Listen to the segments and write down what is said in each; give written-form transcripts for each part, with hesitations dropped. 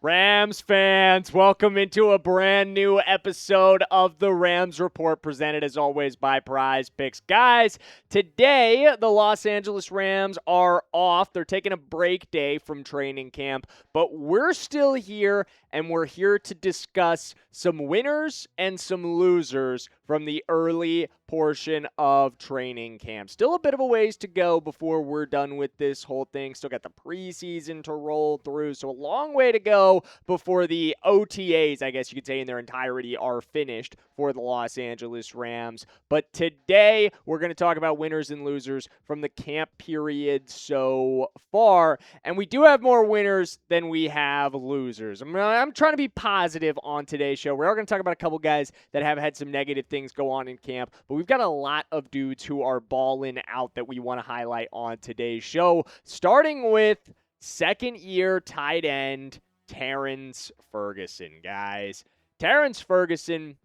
Rams fans, welcome into a brand new episode of the Rams Report, presented as always by PrizePicks. Guys, today the Los Angeles Rams are off. They're taking a break day from training camp, but we're still here, and we're here to discuss some winners and some losers from the early portion of training camp. Still a bit of a ways to go before we're done with this whole thing. Still got the preseason to roll through, so a long way to go before the OTAs, I guess you could say in their entirety, are finished for the Los Angeles Rams. But today, we're going to talk about winners and losers from the camp period so far. And we do have more winners than we have losers. I'm trying to be positive on today's show. We are going to talk about a couple guys that have had some negative things go on in camp, but we've got a lot of dudes who are balling out that we want to highlight on today's show, starting with second-year tight end Terrance Ferguson, guys. Terrance Ferguson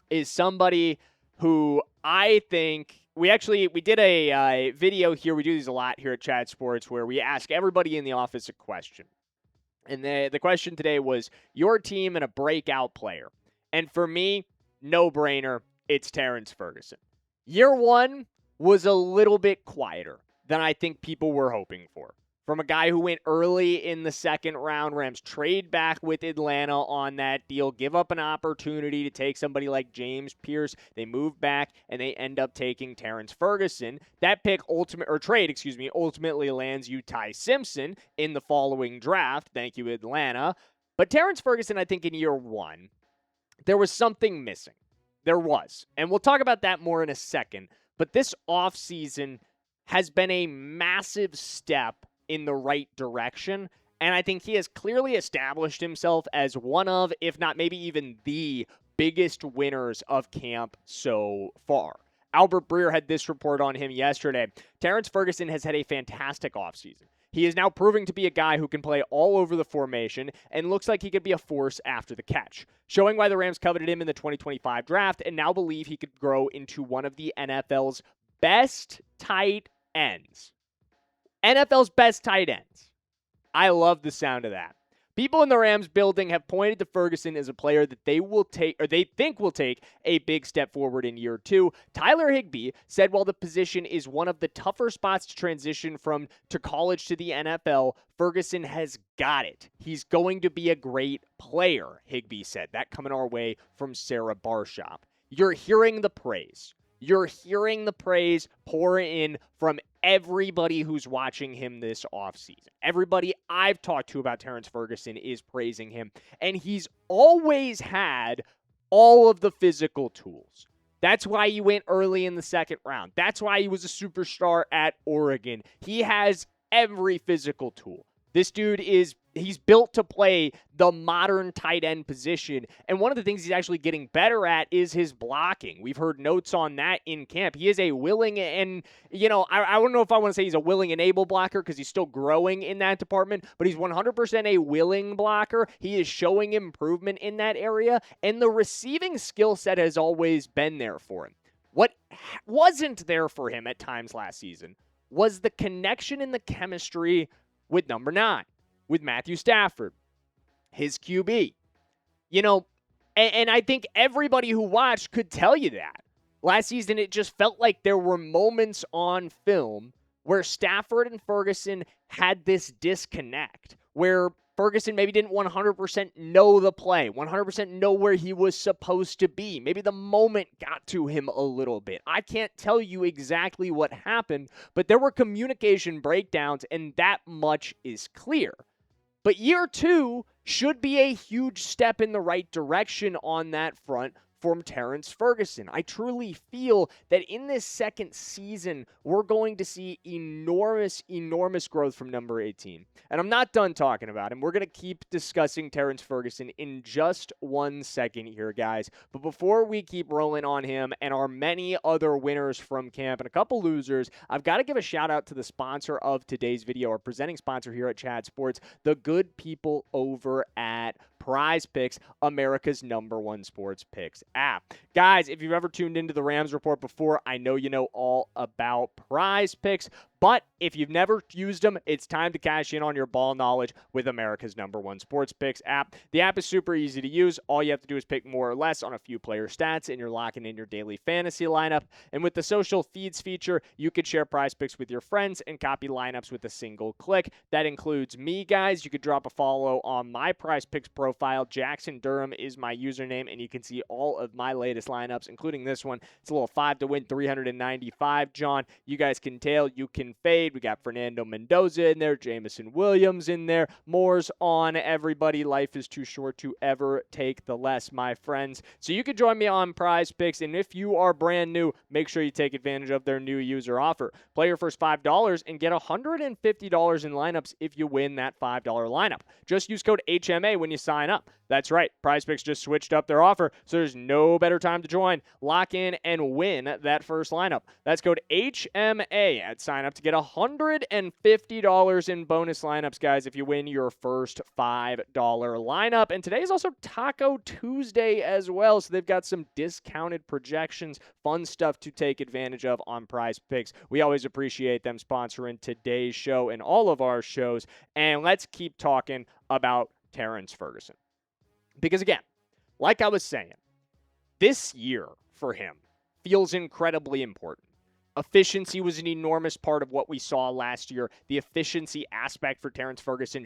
is somebody who I think we did a video here. We do these a lot here at Chat Sports where we ask everybody in the office a question. And the question today was your team and a breakout player. And for me, no brainer, it's Terrance Ferguson. Year one was a little bit quieter than I think people were hoping for. From a guy who went early in the second round, Rams trade back with Atlanta on that deal, give up an opportunity to take somebody like James Pierce. They move back, and they end up taking Terrance Ferguson. That trade ultimately lands you Ty Simpson in the following draft. Thank you, Atlanta. But Terrance Ferguson, I think in year one, there was something missing. There was. And we'll talk about that more in a second. But this offseason has been a massive step in the right direction, and I think he has clearly established himself as one of, if not maybe even the biggest winners of camp so far. Albert Breer had this report on him yesterday. Terrance Ferguson has had a fantastic offseason. He is now proving to be a guy who can play all over the formation and looks like he could be a force after the catch, showing why the Rams coveted him in the 2025 draft and now believe he could grow into one of the NFL's best tight ends. NFL's best tight ends. I love the sound of that. People in the Rams building have pointed to Ferguson as a player that they think will take a big step forward in year two. Tyler Higbee said while the position is one of the tougher spots to transition from to college to the NFL, Ferguson has got it. He's going to be a great player, Higbee said. That coming our way from Sarah Barshop. You're hearing the praise. You're hearing the praise pour in from everybody who's watching him this offseason. Everybody I've talked to about Terrance Ferguson is praising him, and he's always had all of the physical tools. That's why he went early in the second round. That's why he was a superstar at Oregon. He has every physical tool. This dude he's built to play the modern tight end position. And one of the things he's actually getting better at is his blocking. We've heard notes on that in camp. He is a willing and, I don't know if I want to say he's a willing and able blocker because he's still growing in that department, but he's 100% a willing blocker. He is showing improvement in that area. And the receiving skill set has always been there for him. What wasn't there for him at times last season was the connection and the chemistry with number 9, with Matthew Stafford, his QB. And I think everybody who watched could tell you that. Last season, it just felt like there were moments on film where Stafford and Ferguson had this disconnect, where Ferguson maybe didn't 100% know the play, 100% know where he was supposed to be. Maybe the moment got to him a little bit. I can't tell you exactly what happened, but there were communication breakdowns, and that much is clear. But year two should be a huge step in the right direction on that front from Terrance Ferguson. I truly feel that in this second season, we're going to see enormous growth from number 18. And I'm not done talking about him. We're going to keep discussing Terrance Ferguson in just 1 second here, guys. But before we keep rolling on him and our many other winners from camp and a couple losers, I've got to give a shout out to the sponsor of today's video, our presenting sponsor here at Chat Sports, the good people over at PrizePicks, America's #1 sports picks app. Guys, if you've ever tuned into the Rams Report before, I know you know all about PrizePicks, But if you've never used them, it's time to cash in on your ball knowledge with America's #1 sports picks app. The app is super easy to use. All you have to do is pick more or less on a few player stats, and you're locking in your daily fantasy lineup. And with the social feeds feature, you could share prize picks with your friends and copy lineups with a single click. That includes me, guys. You could drop a follow on my prize picks profile. Jackson Durham is my username, and you can see all of my latest lineups, including this one. It's a little 5 to win 395, John. You guys can tail, you can fade. We got Fernando Mendoza in there, Jameson Williams in there. More's on everybody. Life is too short to ever take the less, my friends. So you can join me on Prize Picks, and if you are brand new, make sure you take advantage of their new user offer. Play your first $5 and get $150 in lineups if you win that $5 lineup. Just use code HMA when you sign up. That's right. PrizePicks just switched up their offer, so there's no better time to join. Lock in and win that first lineup. That's code HMA at sign up to get $150 in bonus lineups, guys, if you win your first $5 lineup. And today is also Taco Tuesday as well, so they've got some discounted projections, fun stuff to take advantage of on PrizePicks. We always appreciate them sponsoring today's show and all of our shows. And let's keep talking about Terrance Ferguson. Because again, like I was saying, this year for him feels incredibly important. Efficiency was an enormous part of what we saw last year. The efficiency aspect for Terrance Ferguson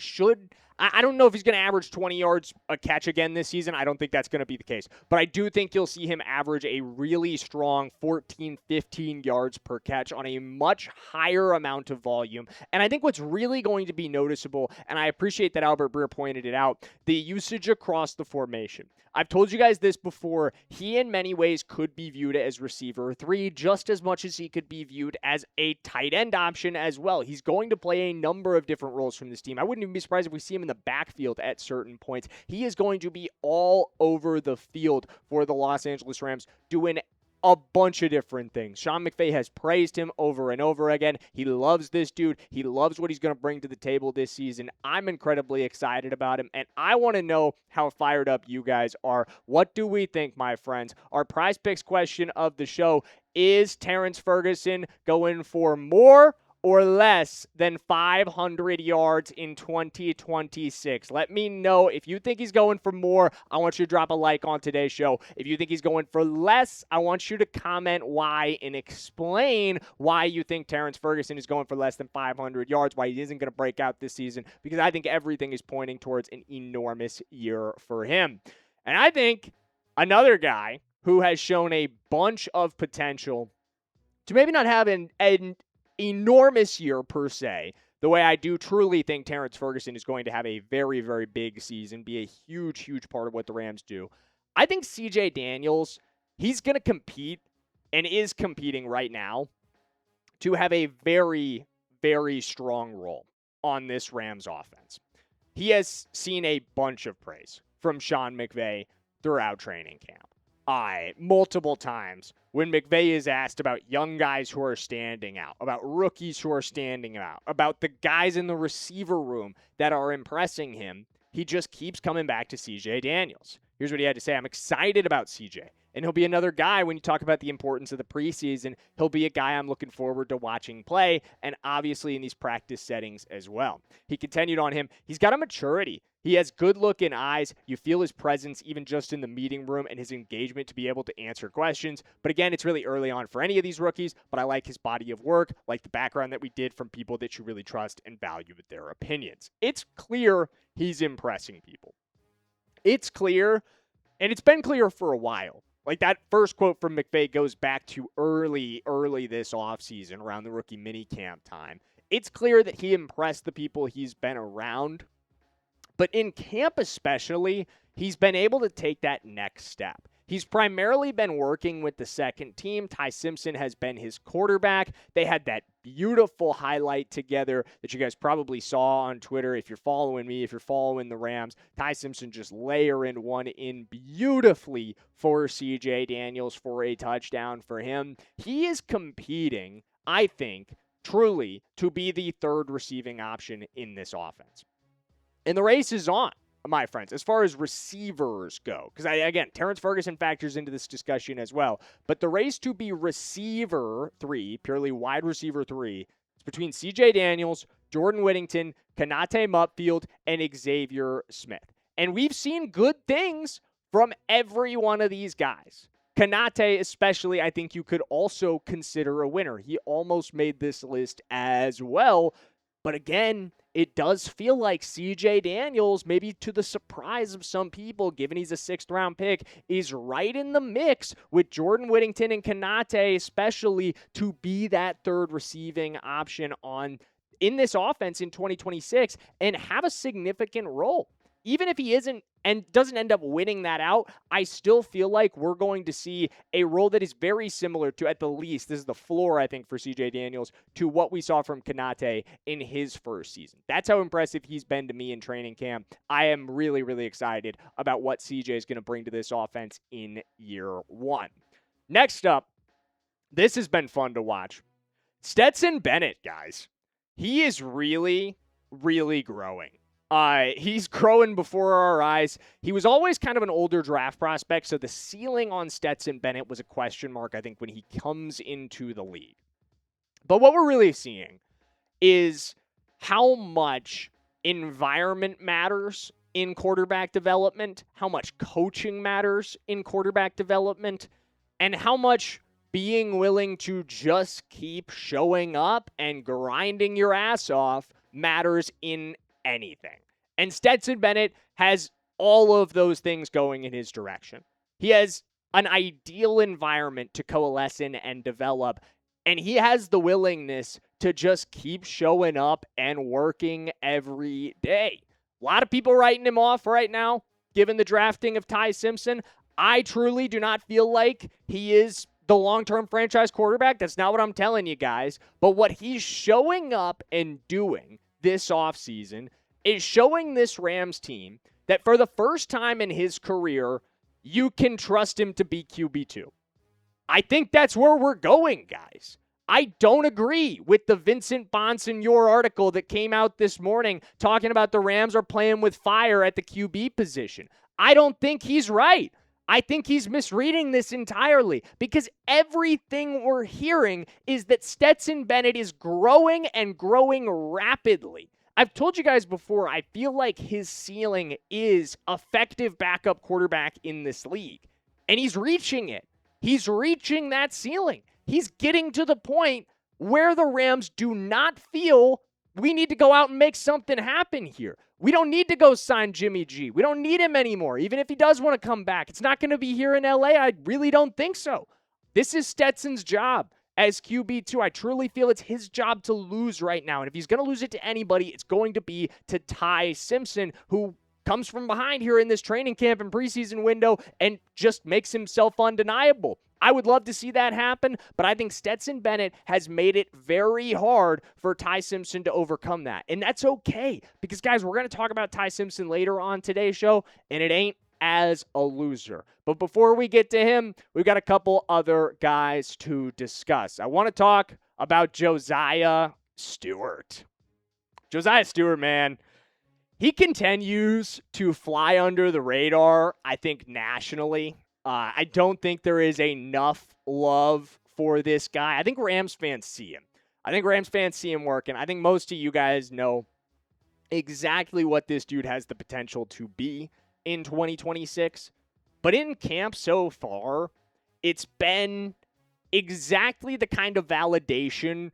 I don't know if he's going to average 20 yards a catch again this season. I don't think that's going to be the case. But I do think you'll see him average a really strong 14, 15 yards per catch on a much higher amount of volume. And I think what's really going to be noticeable, and I appreciate that Albert Breer pointed it out, the usage across the formation. I've told you guys this before. He, in many ways, could be viewed as receiver 3 just as much as he could be viewed as a tight end option as well. He's going to play a number of different roles from this team. I wouldn't even be surprised if we see him in the backfield at certain points. He is going to be all over the field for the Los Angeles Rams, doing a bunch of different things. Sean McVay has praised him over and over again. He loves this dude. He loves what he's going to bring to the table this season. I'm incredibly excited about him, and I want to know how fired up you guys are. What do we think, my friends? Our Prize Picks question of the show: is Terrance Ferguson going for more or less than 500 yards in 2026? Let me know. If you think he's going for more, I want you to drop a like on today's show. If you think he's going for less, I want you to comment why and explain why you think Terrance Ferguson is going for less than 500 yards, why he isn't going to break out this season, because I think everything is pointing towards an enormous year for him. And I think another guy who has shown a bunch of potential to maybe not have an enormous year per se, the way I do truly think Terrance Ferguson is going to have a very, very big season, be a huge, huge part of what the Rams do. I think C.J. Daniels, he's going to compete and is competing right now to have a very, very strong role on this Rams offense. He has seen a bunch of praise from Sean McVay throughout training camp. Multiple times when McVay is asked about young guys who are standing out, about rookies who are standing out, about the guys in the receiver room that are impressing him, he just keeps coming back to C.J. Daniels. Here's what he had to say: I'm excited about C.J., and he'll be another guy when you talk about the importance of the preseason. He'll be a guy I'm looking forward to watching play, and obviously in these practice settings as well. He continued on him. He's got a maturity. He has good-looking eyes. You feel his presence even just in the meeting room and his engagement to be able to answer questions. But again, it's really early on for any of these rookies, but I like his body of work, like the background that we did from people that you really trust and value their opinions. It's clear he's impressing people. It's clear, and it's been clear for a while. Like that first quote from McVay goes back to early this offseason around the rookie minicamp time. It's clear that he impressed the people he's been around. But in camp especially, he's been able to take that next step. He's primarily been working with the second team. Ty Simpson has been his quarterback. They had that beautiful highlight together that you guys probably saw on Twitter. If you're following me, if you're following the Rams, Ty Simpson just layering one in beautifully for C.J. Daniels for a touchdown for him. He is competing, I think, truly to be the third receiving option in this offense. And the race is on, my friends, as far as receivers go. Because, again, Terrance Ferguson factors into this discussion as well. But the race to be receiver 3, purely wide receiver 3, is It's between CJ Daniels, Jordan Whittington, Konata Mumpfield, and Xavier Smith. And we've seen good things from every one of these guys. Konata especially, I think you could also consider a winner. He almost made this list as well. But again, it does feel like CJ Daniels, maybe to the surprise of some people, given he's a 6th-round pick, is right in the mix with Jordan Whittington and Konata, especially to be that third receiving option in this offense in 2026 and have a significant role. Even if he isn't and doesn't end up winning that out, I still feel like we're going to see a role that is very similar to, at the least, this is the floor, I think, for CJ Daniels, to what we saw from Konata in his first season. That's how impressive he's been to me in training camp. I am really, really excited about what CJ is going to bring to this offense in year one. Next up, this has been fun to watch. Stetson Bennett, guys. He is really, really growing. He's growing before our eyes. He was always kind of an older draft prospect, so the ceiling on Stetson Bennett was a question mark, I think, when he comes into the league. But what we're really seeing is how much environment matters in quarterback development, how much coaching matters in quarterback development, and how much being willing to just keep showing up and grinding your ass off matters in anything. And Stetson Bennett has all of those things going in his direction. He has an ideal environment to coalesce in and develop, and he has the willingness to just keep showing up and working every day. A lot of people writing him off right now, given the drafting of Ty Simpson. I truly do not feel like he is the long-term franchise quarterback. That's not what I'm telling you guys. But what he's showing up and doing this offseason is showing this Rams team that for the first time in his career, you can trust him to be QB2. I think that's where we're going, guys. I don't agree with the Vincent Bonsignore article that came out this morning talking about the Rams are playing with fire at the QB position. I don't think he's right. I think he's misreading this entirely because everything we're hearing is that Stetson Bennett is growing and growing rapidly. I've told you guys before, I feel like his ceiling is effective backup quarterback in this league. And he's reaching it. He's reaching that ceiling. He's getting to the point where the Rams do not feel we need to go out and make something happen here. We don't need to go sign Jimmy G. We don't need him anymore, even if he does want to come back. It's not going to be here in LA. I really don't think so. This is Stetson's job as QB2. I truly feel it's his job to lose right now. And if he's going to lose it to anybody, it's going to be to Ty Simpson, who comes from behind here in this training camp and preseason window and just makes himself undeniable. I would love to see that happen, but I think Stetson Bennett has made it very hard for Ty Simpson to overcome that. And that's okay, because, guys, we're going to talk about Ty Simpson later on today's show, and it ain't as a loser. But before we get to him, we've got a couple other guys to discuss. I want to talk about Josiah Stewart. Josiah Stewart, man, he continues to fly under the radar, I think, nationally. I don't think there is enough love for this guy. I think Rams fans see him. I think Rams fans see him working. I think most of you guys know exactly what this dude has the potential to be in 2026. But in camp so far, it's been exactly the kind of validation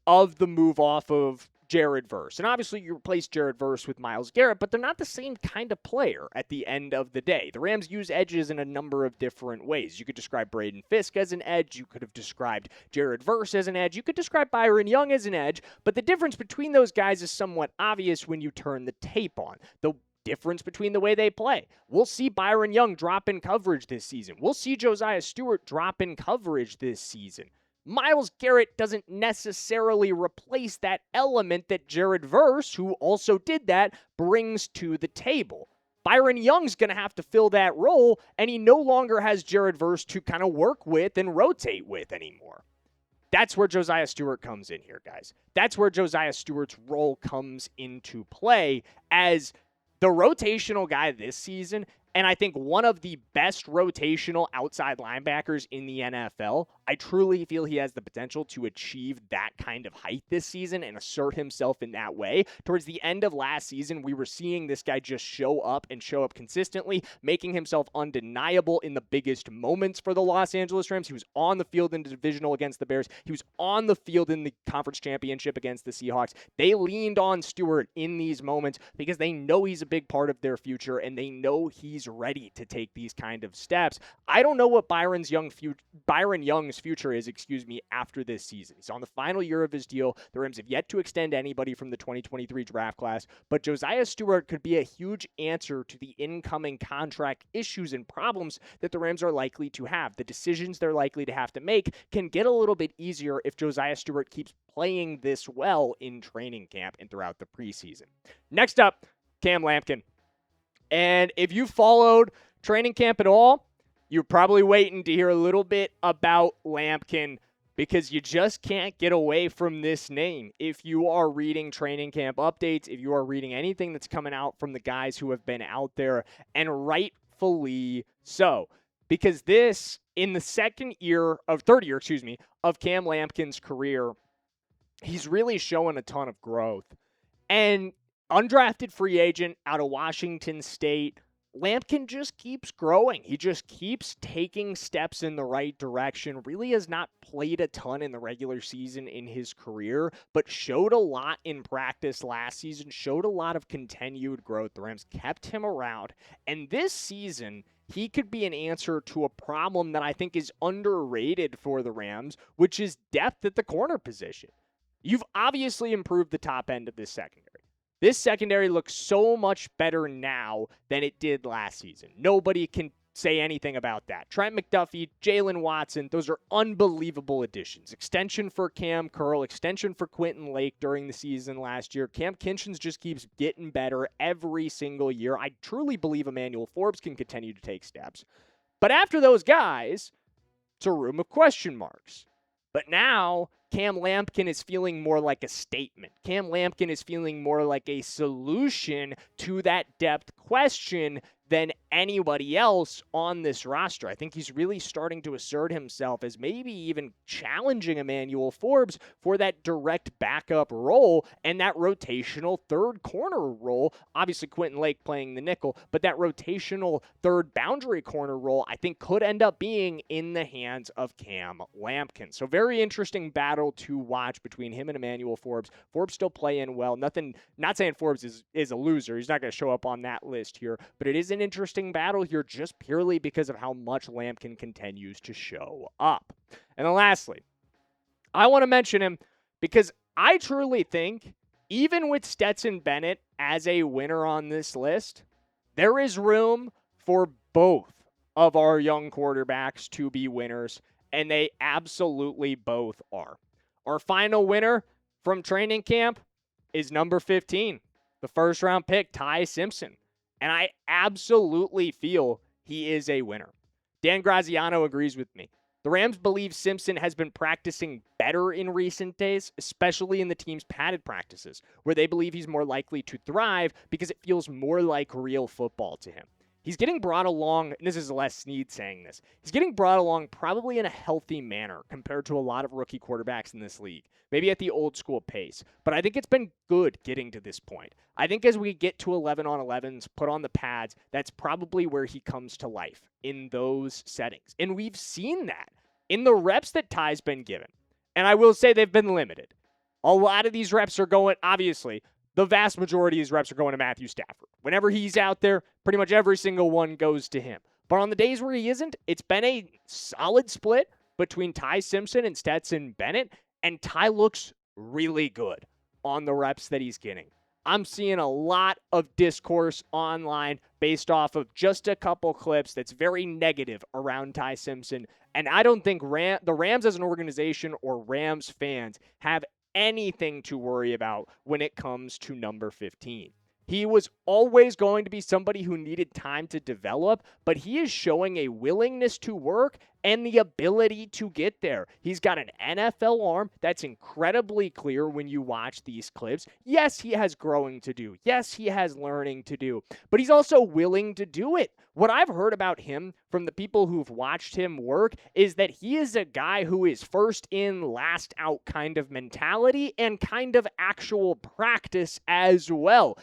of the move off of Jared Verse. And obviously you replace Jared Verse with Myles Garrett, but they're not the same kind of player at the end of the day. The Rams use edges in a number of different ways. You could describe Braden Fisk as an edge. You could have described Jared Verse as an edge. You could describe Byron Young as an edge, but the difference between those guys is somewhat obvious when you turn the tape on. The difference between the way they play. We'll see Byron Young drop in coverage this season. We'll see Josiah Stewart drop in coverage this season. Myles Garrett doesn't necessarily replace that element that Jared Verse, who also did that, brings to the table. Byron Young's going to have to fill that role, and he no longer has Jared Verse to kind of work with and rotate with anymore. That's where Josiah Stewart comes in here, guys. That's where Josiah Stewart's role comes into play as the rotational guy this season and I think one of the best rotational outside linebackers in the NFL. I truly feel he has the potential to achieve that kind of height this season and assert himself in that way. Towards the end of last season, we were seeing this guy just show up and show up consistently, making himself undeniable in the biggest moments for the Los Angeles Rams. He was on the field in the divisional against the Bears. He was on the field in the conference championship against the Seahawks. They leaned on Stewart in these moments because they know he's a big part of their future and they know he's ready to take these kind of steps. I don't know what Byron Young's future is, after this season. He's on the final year of his deal. The Rams have yet to extend anybody from the 2023 draft class, but Josiah Stewart could be a huge answer to the incoming contract issues and problems that the Rams are likely to have. The decisions they're likely to have to make can get a little bit easier if Josiah Stewart keeps playing this well in training camp and throughout the preseason. Next up, Cam Lampkin. And if you followed training camp at all, you're probably waiting to hear a little bit about Lampkin because you just can't get away from this name. If you are reading training camp updates, if you are reading anything that's coming out from the guys who have been out there, and rightfully so, because this, in the third year, of Cam Lampkin's career, he's really showing a ton of growth. And undrafted free agent out of Washington State, Lampkin just keeps growing. He just keeps taking steps in the right direction. Really has not played a ton in the regular season in his career, but showed a lot in practice last season, showed a lot of continued growth. The Rams kept him around. And this season, he could be an answer to a problem that I think is underrated for the Rams, which is depth at the corner position. You've obviously improved the top end of this secondary. This secondary looks so much better now than it did last season. Nobody can say anything about that. Trent McDuffie, Jalen Watson, those are unbelievable additions. Extension for Cam Curl, extension for Quentin Lake during the season last year. Cam Kinchins just keeps getting better every single year. I truly believe Emmanuel Forbes can continue to take steps. But after those guys, it's a room of question marks. But now, Cam Lampkin is feeling more like a statement. Cam Lampkin is feeling more like a solution to that depth question than anybody else on this roster. I think he's really starting to assert himself as maybe even challenging Emmanuel Forbes for that direct backup role and that rotational third corner role. Obviously, Quentin Lake playing the nickel, but that rotational third boundary corner role I think could end up being in the hands of Cam Lampkin. So very interesting battle to watch between him and Emmanuel Forbes. Forbes still playing well. Not saying Forbes is a loser. He's not going to show up on that list here, but it is an interesting battle here just purely because of how much Lampkin continues to show up. And then lastly, I want to mention him because I truly think even with Stetson Bennett as a winner on this list, there is room for both of our young quarterbacks to be winners, and they absolutely both are. Our final winner from training camp is number 15, the first-round pick, Ty Simpson. And I absolutely feel he is a winner. Dan Graziano agrees with me. The Rams believe Simpson has been practicing better in recent days, especially in the team's padded practices, where they believe he's more likely to thrive because it feels more like real football to him. He's getting brought along, and this is Les Snead saying this, he's getting brought along probably in a healthy manner compared to a lot of rookie quarterbacks in this league, maybe at the old school pace. But I think it's been good getting to this point. I think as we get to 11-on-11s, put on the pads, that's probably where he comes to life in those settings. And we've seen that in the reps that Ty's been given. And I will say they've been limited. A lot of these reps are going, obviously, the vast majority of his reps are going to Matthew Stafford. Whenever he's out there, pretty much every single one goes to him. But on the days where he isn't, it's been a solid split between Ty Simpson and Stetson Bennett, and Ty looks really good on the reps that he's getting. I'm seeing a lot of discourse online based off of just a couple clips that's very negative around Ty Simpson, and I don't think the Rams as an organization or Rams fans have anything to worry about when it comes to number 15. He was always going to be somebody who needed time to develop, but he is showing a willingness to work and the ability to get there. He's got an NFL arm that's incredibly clear when you watch these clips. Yes, he has growing to do. Yes, he has learning to do, but he's also willing to do it. What I've heard about him from the people who've watched him work is that he is a guy who is first in, last out kind of mentality and kind of actual practice as well.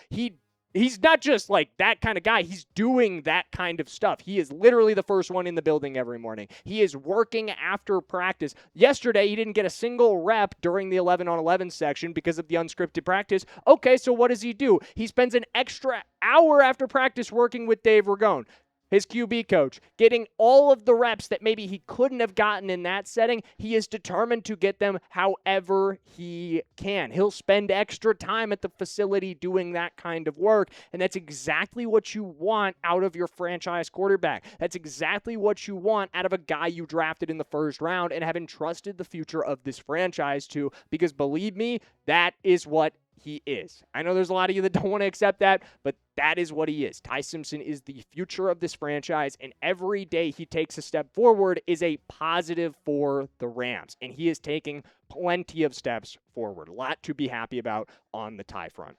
He's not just like that kind of guy. He's doing that kind of stuff. He is literally the first one in the building every morning. He is working after practice. Yesterday, he didn't get a single rep during the 11-on-11 section because of the unscripted practice. Okay, so what does he do? He spends an extra hour after practice working with Dave Ragone, his QB coach, getting all of the reps that maybe he couldn't have gotten in that setting. He is determined to get them however he can. He'll spend extra time at the facility doing that kind of work, and that's exactly what you want out of your franchise quarterback. That's exactly what you want out of a guy you drafted in the first round and have entrusted the future of this franchise to, because believe me, that is what he is. I know there's a lot of you that don't want to accept that, but that is what he is. Ty Simpson is the future of this franchise, and every day he takes a step forward is a positive for the Rams, and he is taking plenty of steps forward. A lot to be happy about on the Ty front.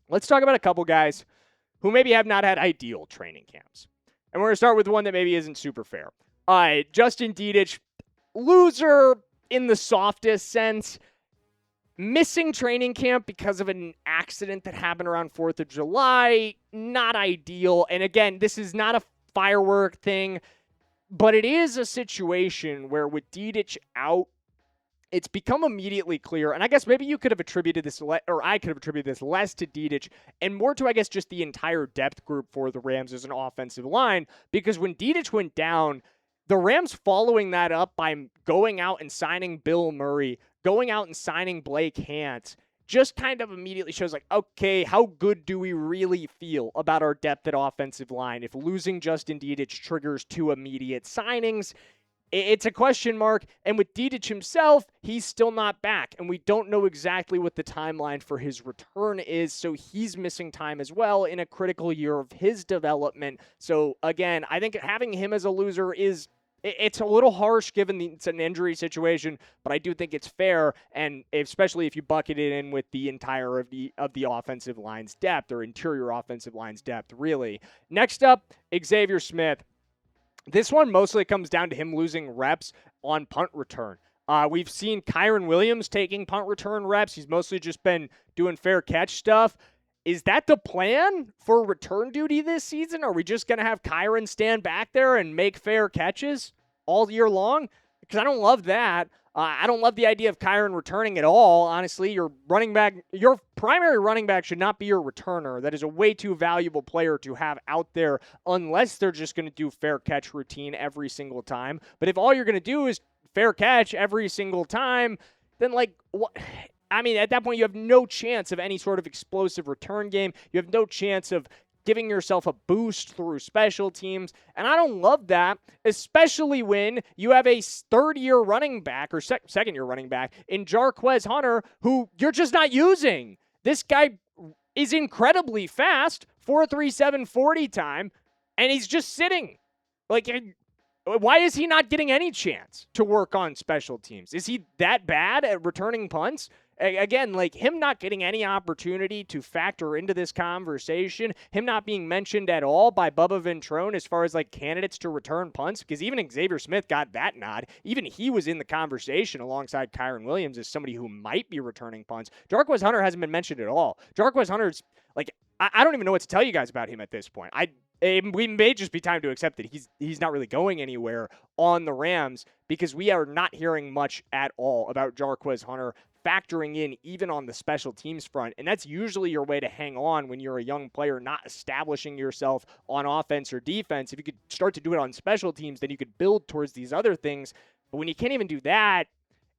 Let's talk about a couple guys who maybe have not had ideal training camps. And we're going to start with one that maybe isn't super fair. Justin Dedich, loser in the softest sense. Missing training camp because of an accident that happened around 4th of July, not ideal. And again, this is not a firework thing, but it is a situation where with Dedich out, it's become immediately clear, and I guess maybe you could have attributed this, or I could have attributed this less to Dedich and more to, I guess, just the entire depth group for the Rams as an offensive line, because when Dedich went down, the Rams following that up by going out and signing Bill Murray, going out and signing Blake Hance, just kind of immediately shows like, okay, how good do we really feel about our depth at offensive line if losing Justin Dedich triggers 2 immediate signings? It's a question mark, and with Dedich himself, he's still not back, and we don't know exactly what the timeline for his return is, so he's missing time as well in a critical year of his development. So again, I think having him as a loser it's a little harsh given it's an injury situation, but I do think it's fair, and especially if you bucket it in with the entire of the offensive line's depth, or interior offensive line's depth, really. Next up, Xavier Smith. This one mostly comes down to him losing reps on punt return. We've seen Kyren Williams taking punt return reps. He's mostly just been doing fair catch stuff. Is that the plan for return duty this season? Are we just going to have Kyren stand back there and make fair catches all year long? Because I don't love that. I don't love the idea of Kyren returning at all. Honestly, your primary running back should not be your returner. That is a way too valuable player to have out there unless they're just going to do fair catch routine every single time. But if all you're going to do is fair catch every single time, then like what? I mean, at that point, you have no chance of any sort of explosive return game. You have no chance of giving yourself a boost through special teams. And I don't love that, especially when you have a third-year running back or second-year running back in Jarquez Hunter, who you're just not using. This guy is incredibly fast, 4.37 40 time, and he's just sitting. Like, why is he not getting any chance to work on special teams? Is he that bad at returning punts? Again, like him not getting any opportunity to factor into this conversation, him not being mentioned at all by Bubba Ventrone as far as like candidates to return punts, because even Xavier Smith got that nod. Even he was in the conversation alongside Kyren Williams as somebody who might be returning punts. Jarquez Hunter hasn't been mentioned at all. Jarquez Hunter's like, I don't even know what to tell you guys about him at this point. We may just be time to accept that he's not really going anywhere on the Rams, because we are not hearing much at all about Jarquez Hunter factoring in even on the special teams front. And that's usually your way to hang on when you're a young player, not establishing yourself on offense or defense. If you could start to do it on special teams, then you could build towards these other things. But when you can't even do that,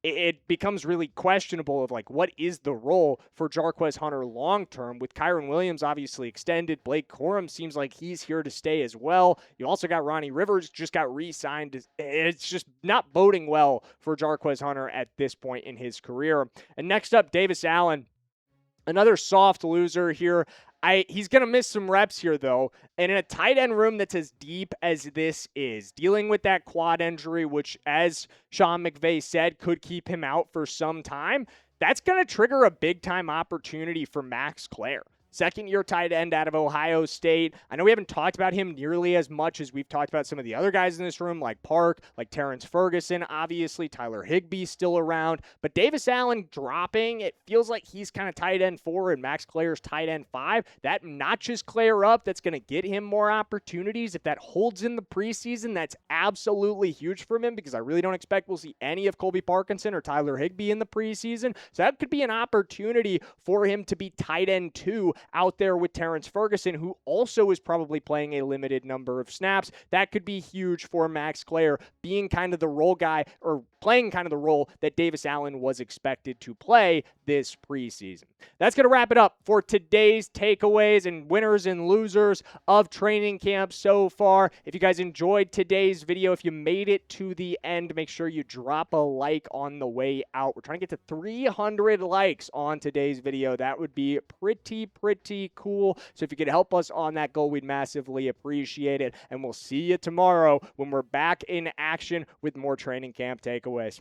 it becomes really questionable of like, what is the role for Jarquez Hunter long-term? With Kyren Williams obviously extended, Blake Corum seems like he's here to stay as well. You also got Ronnie Rivers, just got re-signed. It's just not boding well for Jarquez Hunter at this point in his career. And next up, Davis Allen. Another soft loser here. He's going to miss some reps here, though. And in a tight end room that's as deep as this is, dealing with that quad injury, which, as Sean McVay said, could keep him out for some time, that's going to trigger a big-time opportunity for Max Clare. Second-year tight end out of Ohio State. I know we haven't talked about him nearly as much as we've talked about some of the other guys in this room, like Park, like Terrance Ferguson, obviously. Tyler Higbee still around. But Davis Allen dropping, it feels like he's kind of tight end 4 and Max Clare's tight end 5. That notches Clare up. That's going to get him more opportunities. If that holds in the preseason, that's absolutely huge for him because I really don't expect we'll see any of Colby Parkinson or Tyler Higbee in the preseason. So that could be an opportunity for him to be tight end 2 out there with Terrance Ferguson, who also is probably playing a limited number of snaps. That could be huge for Max Clare, being kind of the role guy or playing kind of the role that Davis Allen was expected to play this preseason. That's going to wrap it up for today's takeaways and winners and losers of training camp so far. If you guys enjoyed today's video, if you made it to the end, make sure you drop a like on the way out. We're trying to get to 300 likes on today's video. That would be pretty cool. So if you could help us on that goal, we'd massively appreciate it. And we'll see you tomorrow when we're back in action with more training camp takeaways.